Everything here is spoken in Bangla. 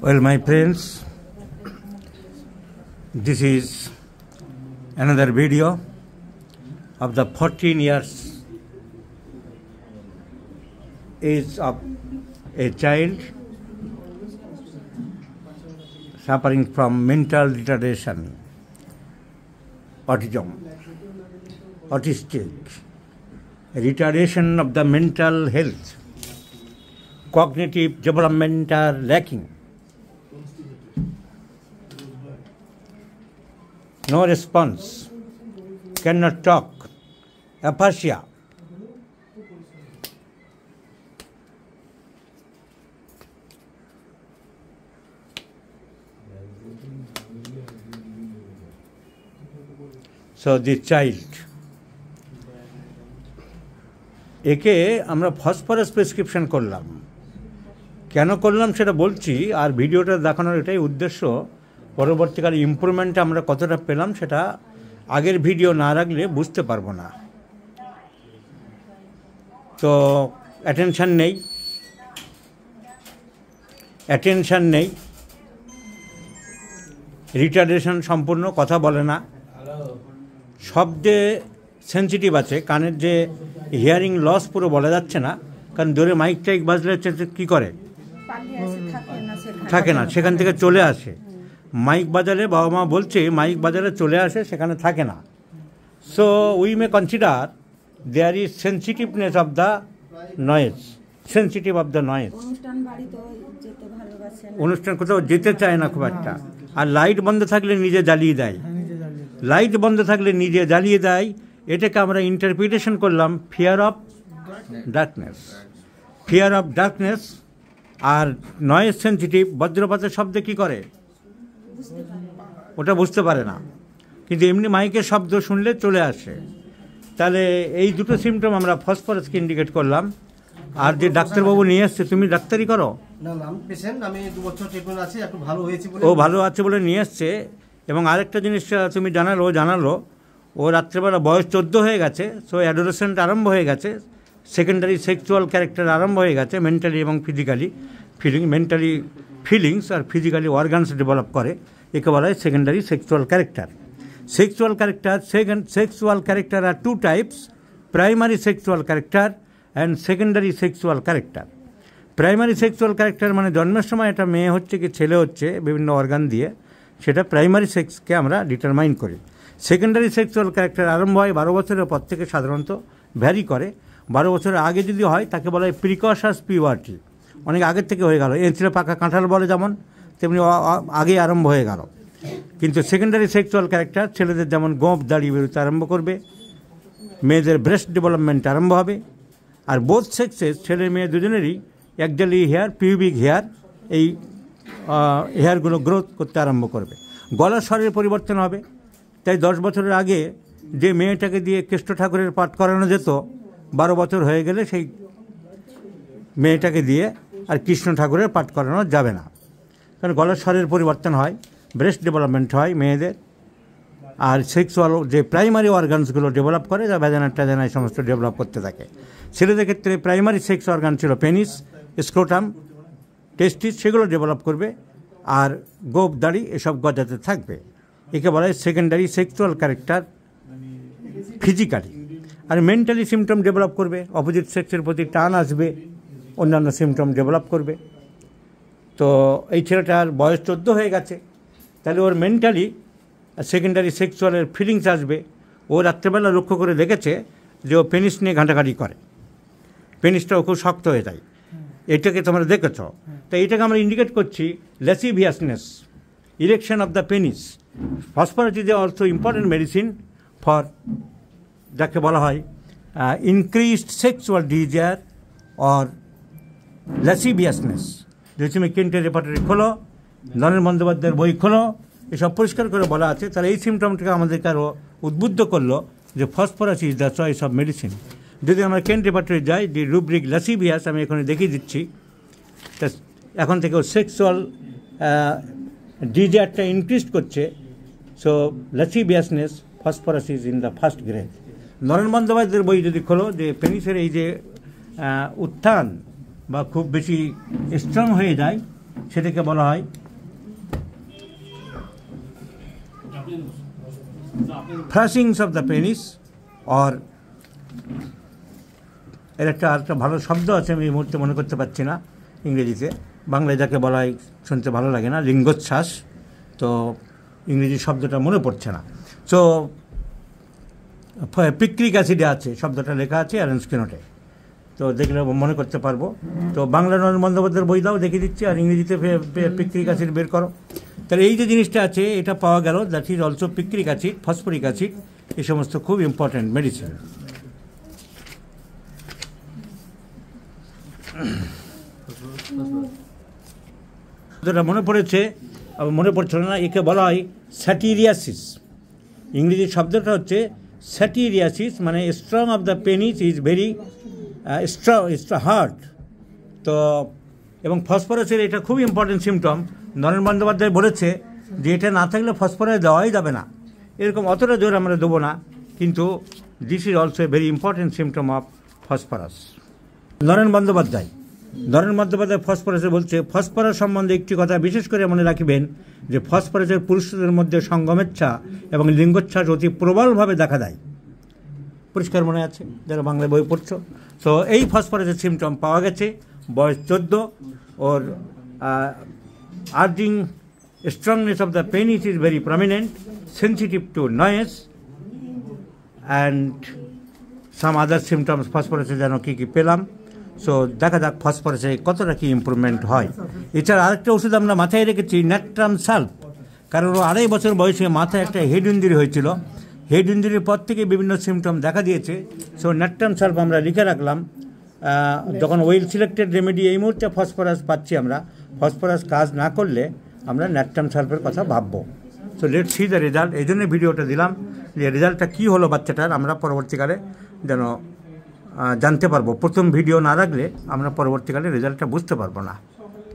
Well, my friends, this is another video of the 14 years age of a child suffering from mental retardation, autism, autistic, retardation of the mental health, cognitive development are lacking, no response, cannot talk, aphasia. So this child, একে আমরা ফসফরাস প্রেসক্রিপশন করলাম। কেন করলাম সেটা বলছি, আর ভিডিওটা দেখানোর এটাই উদ্দেশ্য, পরবর্তীকালে ইমপ্রুভমেন্টটা আমরা কতটা পেলাম সেটা আগের ভিডিও না রাখলে বুঝতে পারবো না। তো অ্যাটেনশান নেই, রিটার্ডেশন সম্পূর্ণ, কথা বলে না, শব্দে সেন্সিটিভ আছে, কানের যে হিয়ারিং লস পুরো বলা যাচ্ছে না, কারণ দূরে মাইক টাইক বাজলে কী করে, থাকে না, সেখান থেকে চলে আসে। মাইক বাজালে বাবা মা বলছে মাইক বাজালে চলে আসে, সেখানে থাকে না। So we may consider there is sensitiveness of the noise, sensitive of the noise. অনুষ্ঠান কোথাও যেতে চায় না খুব একটা, আর লাইট বন্ধ থাকলে নিজে জ্বালিয়ে দেয়, এটাকে আমরা ইন্টারপ্রিটেশন করলাম ফিয়ার অফ ডার্কনেস। আর নয়েজ সেন্সিটিভ, বজ্রপাতের শব্দে কি করে ওটা বুঝতে পারে না, কিন্তু এমনি মাইকের শব্দ শুনলে চলে আসে। তাহলে এই দুটো সিমটম আমরা ফসফরাসকে ইন্ডিকেট করলাম। আর যে ডাক্তারবাবু নিয়ে এসছে, তুমি ডাক্তারি করো? ও ভালো আছে বলে নিয়ে এসছে। এবং আরেকটা জিনিস তুমি জানালো ও রাত্রেবেলা বয়স 14 হয়ে গেছে, সো অ্যাডোলেসেন্ট আরম্ভ হয়ে গেছে, সেকেন্ডারি সেক্সুয়াল ক্যারেক্টার আরম্ভ হয়ে গেছে, মেন্টালি এবং ফিজিক্যালি মেন্টালি ফিলিংস আর ফিজিক্যালি অর্গানস ডেভেলপ করে, একে বলা হয় secondary sexual character. Sexual character are two types, primary sexual character and secondary sexual character. Primary sexual character মানে জন্মের সময় একটা মেয়ে হচ্ছে কি ছেলে হচ্ছে বিভিন্ন অর্গান দিয়ে, সেটা প্রাইমারি সেক্সকে আমরা ডিটারমাইন করি। সেকেন্ডারি সেক্সুয়াল ক্যারেক্টার আরম্ভ হয় 12 বছরের পর থেকে, সাধারণত ভ্যারি করে। 12 বছরের আগে যদি হয় তাকে বলা হয় প্রিকশাস পিউবার্টি, অনেক আগের থেকে হয়ে গেল। এঁচড়ে পাকা কাঁঠাল বলে যেমন, তেমনি আগেই আরম্ভ হয়ে গেল। কিন্তু সেকেন্ডারি সেক্সুয়াল ক্যারেক্টার ছেলেদের যেমন গোঁফ দাড়ি বেরোতে আরম্ভ করবে, মেয়েদের ব্রেস্ট ডেভেলপমেন্ট আরম্ভ হবে। আর বোথ সেক্সেস, ছেলে মেয়ে দুজনেরই একজালি হেয়ার, পিউবিক হেয়ার, এই হেয়ারগুলো গ্রোথ করতে আরম্ভ করবে। গলার স্বরের পরিবর্তন হবে। তাই 10 বছরের আগে যে মেয়েটাকে দিয়ে কৃষ্ণ ঠাকুরের পাঠ করানো যেত, 12 বছর হয়ে গেলে সেই মেয়েটাকে দিয়ে আর কৃষ্ণ ঠাকুরের পাঠ করানো যাবে না, কারণ গলার স্বরের পরিবর্তন হয়, ব্রেস্ট ডেভেলপমেন্ট হয় মেয়েদের। আর সেক্সুয়াল যে প্রাইমারি অর্গানসগুলো ডেভেলপ করে, যা ভ্যাজানা ট্যাজানা এই সমস্ত ডেভেলপ করতে থাকে। ছেলেদের ক্ষেত্রে প্রাইমারি সেক্স অর্গান ছিল পেনিস, স্ক্রোটাম, টেস্টিস, সেগুলো ডেভেলপ করবে, আর গোপ দাড়ি এসব গজাতে থাকবে। একে বলা হয় সেকেন্ডারি সেক্সুয়াল ক্যারেক্টার ফিজিক্যালি। আর মেন্টালি সিমটম ডেভেলপ করবে, অপোজিট সেক্সের প্রতি টান আসবে, অন্যান্য সিমটম ডেভেলপ করবে। তো এই ছেলেটার বয়স 14 হয়ে গেছে, তাহলে ওর মেন্টালি সেকেন্ডারি সেক্সুয়ালের ফিলিংস আসবে। ও রাত্রেবেলা লক্ষ্য করে দেখেছে যে ও পেনিস নিয়ে ঘাঁটাঘাঁটি করে, পেনিসটাও খুব শক্ত হয়ে যায়, এটাকে তোমরা দেখেছ। তো এটাকে আমরা ইন্ডিকেট করছি lasciviousness, erection of the penis. Phosphorus is also important medicine for, যাকে বলা হয় increased sexual desire or lasciviousness. যদি তুমি কেন্টের রেপার্টরি খোলো, নরেন বন্দ্যোপাধ্যায়ের বই খোলো, এসব পরিষ্কার করে বলা আছে। তাহলে এই সিমটমটাকে আমাদেরকে আরও উদ্বুদ্ধ করলো যে phosphorus is the choice of medicine. যদি আমরা কেন্ট রেপার্টরি যাই, দি রুব্রিক ল্যাসিভিয়াস আমি এখানে দেখিয়ে দিচ্ছি। তা এখন থেকে সেক্সুয়াল ডিজায়ারটা ইনক্রিজ করছে। So lasciviousness, phosphorus is in the first grade. Naren বন্দ্যোপাধ্যায়ের বই যদি খোলো, যে পেনিসের এই যে উত্থান বা খুব বেশি স্ট্রং হয়ে যায় সেটাকে বলা হয় ফ্লাশিংস অফ দ্য পেনিস। অর এর আরেকটা ভালো শব্দ আছে, আমি এই মুহূর্তে মনে করতে পারছি না ইংরেজিতে, বাংলায় যাকে বলা হয় শুনতে ভালো লাগে না, লিঙ্গোচ্ছ্বাস। তো ইংরেজি শব্দটা মনে পড়ছে না। সো পিক্রিক অ্যাসিডে আছে, শব্দটা লেখা আছে অ্যারেঞ্জ নোটে, তো দেখলে মনে করতে পারবো। তো বাংলা নরেন বন্দ্যোপাধ্যায়ের বই দাও, দেখিয়ে দিচ্ছি, আর ইংরেজিতে পিক্রিক অ্যাসিড বের করো। তাহলে এই যে জিনিসটা আছে এটা পাওয়া গেল, that is also picric acid, phosphoric acid, এই সমস্ত খুব ইম্পর্ট্যান্ট মেডিসিন। যেটা মনে পড়েছে, মনে পড়ছিল না, একে বলা হয় স্যাটিরিয়াসিস। ইংরেজি শব্দটা হচ্ছে স্যাটিরিয়াসিস, মানে strong of the penis is very hard. তো এবং ফসফরাসের এটা খুব ইম্পর্টেন্ট সিমটম। নরেন বন্দ্যোপাধ্যায় বলেছে যে এটা না থাকলে ফসফরাস দেওয়াই যাবে না, এরকম অতটা জোর আমরা দেবো না, কিন্তু this is also a very important symptom of phosphorus. Naren Bandyopadhyay ফসফরাসে বলছে, ফসফরাস সম্বন্ধে একটি কথা বিশেষ করে মনে রাখিবেন যে ফসফরাসের পুরুষদের মধ্যে সঙ্গমেচ্ছা এবং লিঙ্গোচ্ছ্বাস অতি প্রবলভাবে দেখা দেয়। পরিষ্কার মনে আছে যারা বাংলায় বই পড়ছো। তো এই ফসফরাসের সিমটম পাওয়া গেছে, বয়স 14, ওর urging strongness of the penis is very prominent, sensitive to noise and some other symptoms. ফসফরাসে যেন কী কী পেলাম। সো দেখা যাক ফসফরাসে কতটা কি ইম্প্রুভমেন্ট হয়। এছাড়া আরেকটা ওষুধ আমরা মাথায় রেখেছি, ন্যাট্রাম সাল্ফ, কারণ ও 2.5 বছর বয়সে মাথায় একটা হেড ইঞ্জুরি হয়েছিল, হেড ইঞ্জুরির পর থেকে বিভিন্ন সিমটম দেখা দিয়েছে। সো ন্যাট্রাম সাল্ফ আমরা লিখে রাখলাম। যখন ওয়েল সিলেক্টেড রেমেডি এই মুহূর্তে ফসফরাস পাচ্ছি আমরা, ফসফরাস কাজ না করলে আমরা ন্যাট্রাম সাল্ফের কথা ভাববো। So let see the result. এই জন্য ভিডিওটা দিলাম যে রেজাল্টটা কী হলো বাচ্চাটার, আমরা পরবর্তীকালে যেন জানতে পারবো। প্রথম ভিডিও না রাখলে আমরা পরবর্তীকালে রেজাল্টটা বুঝতে পারবো না।